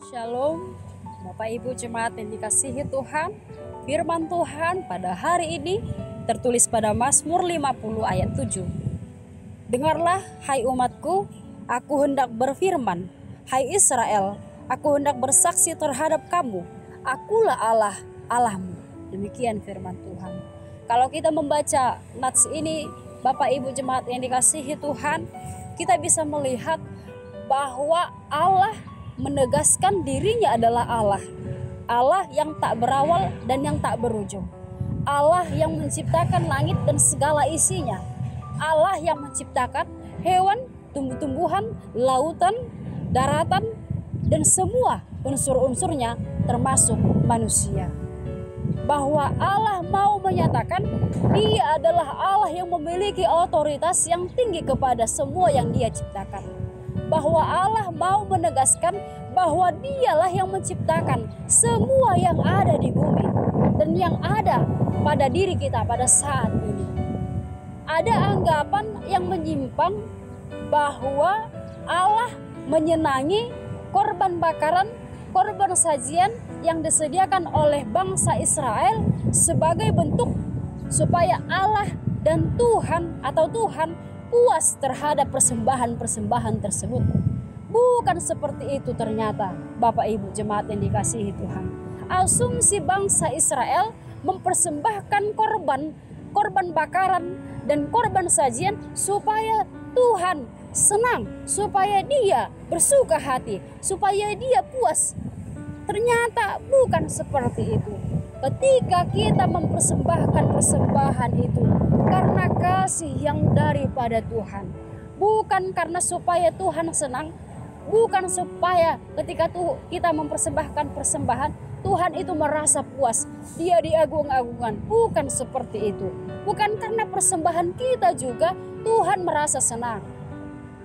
Shalom, Bapak Ibu Jemaat yang dikasihi Tuhan. Firman Tuhan pada hari ini tertulis pada Mazmur 50 ayat 7. Dengarlah hai umatku, aku hendak berfirman. Hai Israel, aku hendak bersaksi terhadap kamu. Akulah Allah, Allahmu. Demikian firman Tuhan. Kalau kita membaca nats ini, Bapak Ibu Jemaat yang dikasihi Tuhan, kita bisa melihat bahwa Allah menegaskan dirinya adalah Allah. Allah yang tak berawal dan yang tak berujung. Allah yang menciptakan langit dan segala isinya. Allah yang menciptakan hewan, tumbuh-tumbuhan, lautan, daratan, dan semua unsur-unsurnya termasuk manusia. Bahwa Allah mau menyatakan Dia adalah Allah yang memiliki otoritas yang tinggi kepada semua yang Dia ciptakan. Bahwa Allah mau menegaskan bahwa Dialah yang menciptakan semua yang ada di bumi dan yang ada pada diri kita pada saat ini. Ada anggapan yang menyimpang bahwa Allah menyenangi korban bakaran, korban sajian yang disediakan oleh bangsa Israel sebagai bentuk supaya Allah dan Tuhan atau Tuhan puas terhadap persembahan-persembahan tersebut. Bukan seperti itu ternyata, Bapak Ibu Jemaat yang dikasihi Tuhan. Asumsi bangsa Israel mempersembahkan korban bakaran dan korban sajian supaya Tuhan senang, supaya Dia bersuka hati, supaya Dia puas. Ternyata bukan seperti itu. Ketika kita mempersembahkan persembahan itu karena kasih yang daripada Tuhan, bukan karena supaya Tuhan senang, bukan supaya ketika kita mempersembahkan persembahan Tuhan itu merasa puas, Dia diagung-agungkan, bukan seperti itu. Bukan karena persembahan kita juga Tuhan merasa senang,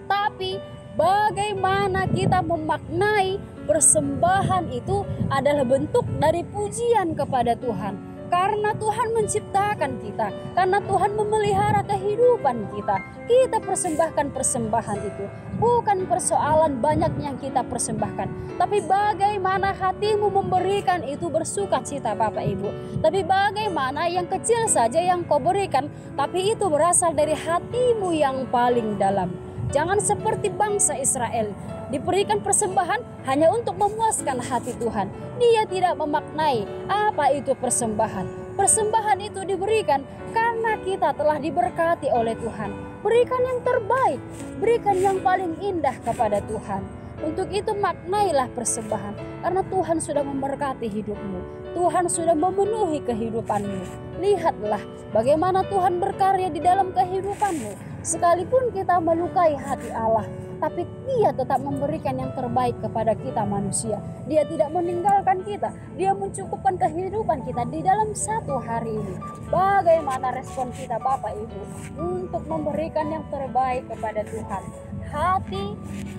tapi bagaimana kita memaknai persembahan itu adalah bentuk dari pujian kepada Tuhan. Karena Tuhan menciptakan kita, karena Tuhan memelihara kehidupan kita, kita persembahkan persembahan itu. Bukan persoalan banyak yang kita persembahkan, tapi bagaimana hatimu memberikan itu bersuka cita Bapak Ibu. Tapi bagaimana yang kecil saja yang kau berikan, tapi itu berasal dari hatimu yang paling dalam. Jangan seperti bangsa Israel, diberikan persembahan hanya untuk memuaskan hati Tuhan. Dia tidak memaknai apa itu persembahan. Persembahan itu diberikan karena kita telah diberkati oleh Tuhan. Berikan yang terbaik, berikan yang paling indah kepada Tuhan. Untuk itu maknailah persembahan, karena Tuhan sudah memberkati hidupmu. Tuhan sudah memenuhi kehidupanmu. Lihatlah bagaimana Tuhan berkarya di dalam kehidupanmu. Sekalipun kita melukai hati Allah, tapi Dia tetap memberikan yang terbaik kepada kita manusia. Dia tidak meninggalkan kita. Dia mencukupkan kehidupan kita di dalam satu hari ini. Bagaimana respon kita Bapak Ibu untuk memberikan yang terbaik kepada Tuhan? Hati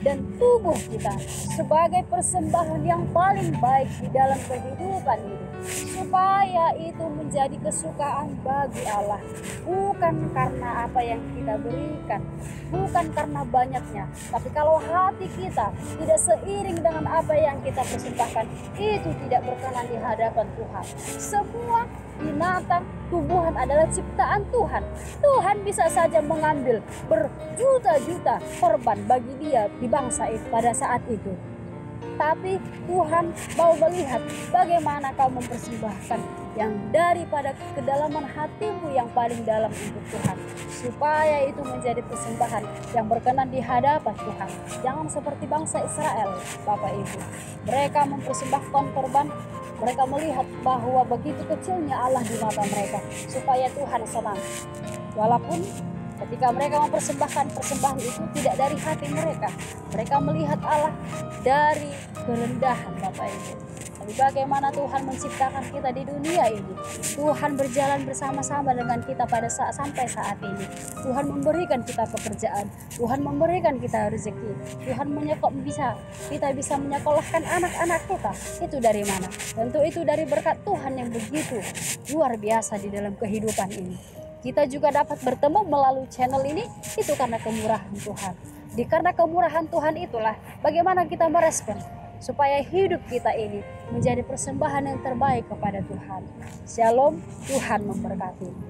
dan tubuh kita sebagai persembahan yang paling baik di dalam kehidupan ini, supaya itu menjadi kesukaan bagi Allah, bukan karena apa yang kita berikan, bukan karena banyaknya, tapi kalau hati kita tidak seiring dengan apa yang kita persembahkan, itu tidak berkenan di hadapan Tuhan. Semua binatang, tumbuhan adalah ciptaan Tuhan. Tuhan bisa saja mengambil berjuta-juta korban bagi Dia di bangsa itu pada saat itu. Tapi Tuhan mau melihat bagaimana kau mempersembahkan yang daripada kedalaman hatimu yang paling dalam untuk Tuhan, supaya itu menjadi persembahan yang berkenan di hadapan Tuhan. Jangan seperti bangsa Israel, Bapak Ibu. Mereka mempersembahkan korban, mereka melihat bahwa begitu kecilnya Allah di mata mereka, supaya Tuhan senang. Walaupun ketika mereka mempersembahkan persembahan itu tidak dari hati mereka, mereka melihat Allah dari kerendahan Bapak Ibu. Tapi bagaimana Tuhan menciptakan kita di dunia ini? Tuhan berjalan bersama-sama dengan kita sampai saat ini. Tuhan memberikan kita pekerjaan, Tuhan memberikan kita rezeki, Tuhan kita bisa menyekolahkan anak-anak kita. Itu dari mana? Tentu itu dari berkat Tuhan yang begitu luar biasa di dalam kehidupan ini. Kita juga dapat bertemu melalui channel ini, itu karena kemurahan Tuhan. Karena kemurahan Tuhan itulah bagaimana kita merespon. supaya hidup kita ini menjadi persembahan yang terbaik kepada Tuhan. Shalom, Tuhan memberkati.